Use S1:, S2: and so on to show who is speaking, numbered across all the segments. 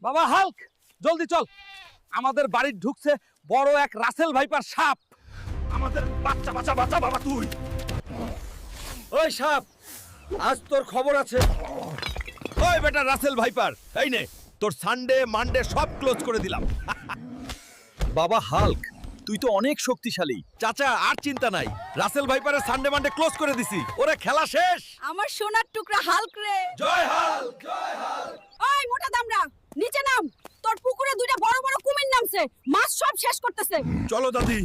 S1: বাবা হাল্ক, জলদি চল। আমাদের বাড়ির ঢুকছে বড় এক রাসেল ভাইপার সাপ।
S2: আমাদের বাচ্চা বাচ্চা বাচ্চা বাবা তুই।
S1: ওই সাপ, আজ তোর খবর আছে।
S2: ওই বেটা রাসেল ভাইপার, এই নে তোর সানডে মানডে সব ক্লোজ করে দিলাম।
S1: বাবা হাল্ক, তুই তো অনেক শক্তিশালী।
S2: চাচা আর চিন্তা নাই, রাসেল ভাইপারের সানডে মানডে ক্লোজ করে দিছি। ওরে খেলা শেষ।
S3: আমার সোনার টুকরা হাল্ক রে।
S2: জয় হাল্ক, জয় হাল্ক।
S3: ওই মোটা দামড়া, নিচে নাম। তোর পুকুরে দুইটা বড় বড় কুমির নামছে, মাছ সব শেষ করতেছে।
S2: চলো দাদি,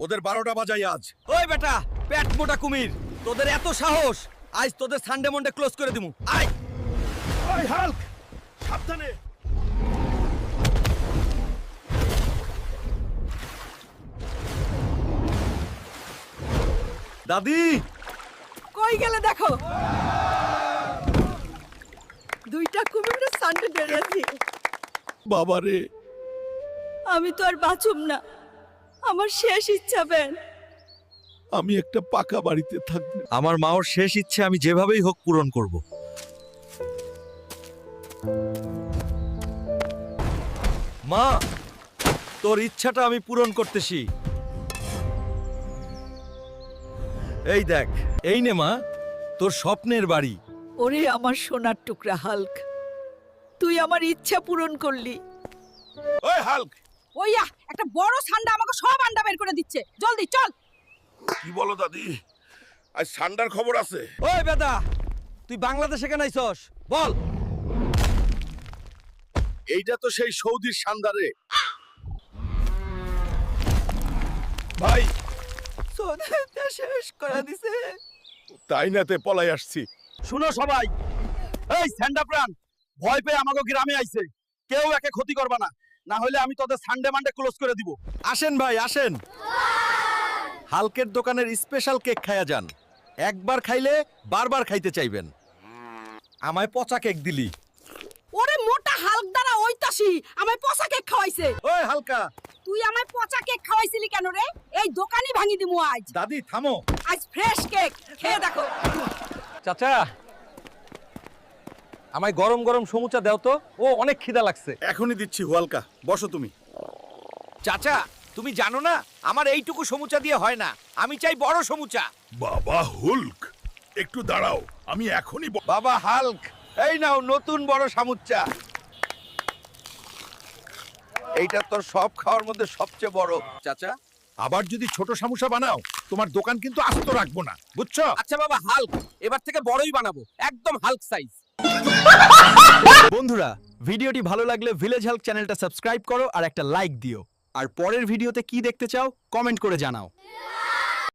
S2: ওদের 12টা বাজাই আজ।
S1: ওই বেটা পেট মোটা কুমির, তোদের এত সাহস, আজ তোদের সানডে মন্ডে ক্লোজ করে দিমু। আয়।
S2: ওই হাল্ক, সাবধানে।
S1: দাদি,
S3: কই গেলে দেখো। দুইটা কুমিরের সান্ডে বেরিয়েছি।
S2: বাবারে,
S3: আমি তো আর বাঁচুম না, আমার শেষ ইচ্ছা বেন।
S2: আমি একটা পাকা বাড়িতে থাকবো।
S1: আমার মাওর শেষ ইচ্ছে আমি যেভাবেই হোক পূরণ করব। মা, তোর ইচ্ছাটা আমি পূরণ করতেছি। এই দেখ, এই নে মা, তোর স্বপ্নের বাড়ি।
S3: ওরে আমার সোনার টুকরা হাল্ক, তুই আমার ইচ্ছা পূরণ করলি।
S2: ওই হাল্ক,
S3: ওইয়া একটা বড় সান্ডা আমাকে সব আন্ডা বের করে দিচ্ছে, জলদি চল।
S2: কি বলো দাদি? আজ সান্ডার খবর আছে।
S1: ওই বেদা, তুই বাংলাদেশে কেন আইছস? বল।
S2: এইটা তো সেই সৌদির সান্দারে। ভাই,
S3: সোনাটা শেষ করে দিছে।
S2: তাই নাতে পলাই আসছি।
S1: শুনো সবাই, এই স্যান্ডা প্রাণ, ভয় পেয়ে আমাকে গ্রামে আইছে। কেউ একে ক্ষতি করবা না, না হলে আমি তোদের সানডে মানডে ক্লোজ করে দিব।
S2: আসেন ভাই আসেন,
S1: হালকের দোকানের স্পেশাল কেক খায়া যান। একবার খাইলে বারবার খাইতে চাইবেন। আমায় পচা কেক দিলি।
S3: ওরে মোটা হাল্ক দ্বারা ওইতাসি আমায় পচা কেক খাওয়াইছে।
S1: ওই হালকা,
S3: তুই আমায় পচা কেক খাওয়াইছিলি কেন রে? এই দোকানই ভাঙি দিমু আজ।
S1: দাদি থামো।
S3: আজ ফ্রেশ কেক খেয়ে দেখো।
S1: চাচা, আমায় গরম গরম সমুচা দাও তো, ও অনেক খিদা লাগছে।
S2: এখনই দিচ্ছি হুয়ালকা, বসো তুমি।
S1: চাচা, তুমি জানো না আমার এইটুকু সমুচা দিয়ে হয় না, আমি চাই বড় সমুচা।
S2: বাবা হুল্ক, একটু দাঁড়াও, আমি এখনই
S1: বাবা হাল্ক, এই নাও নতুন বড় সমুচা। এইটা তোর সব খাওয়ার মধ্যে সবচেয়ে বড়। চাচা,
S2: আবার যদি ছোট সামোসা বানাও, তোমার দোকান কিন্তু আস্ত রাখবো না, বুঝছো?
S1: আচ্ছা বাবা হাল্ক, এবার থেকে বড়ই বানাবো, একদম হাল্ক সাইজ।
S4: বন্ধুরা, ভিডিওটি ভালো লাগলে ভিলেজ হেল্প চ্যানেলটা সাবস্ক্রাইব করো আর একটা লাইক দিও। আর পরের ভিডিওতে কি দেখতে চাও কমেন্ট করে জানাও।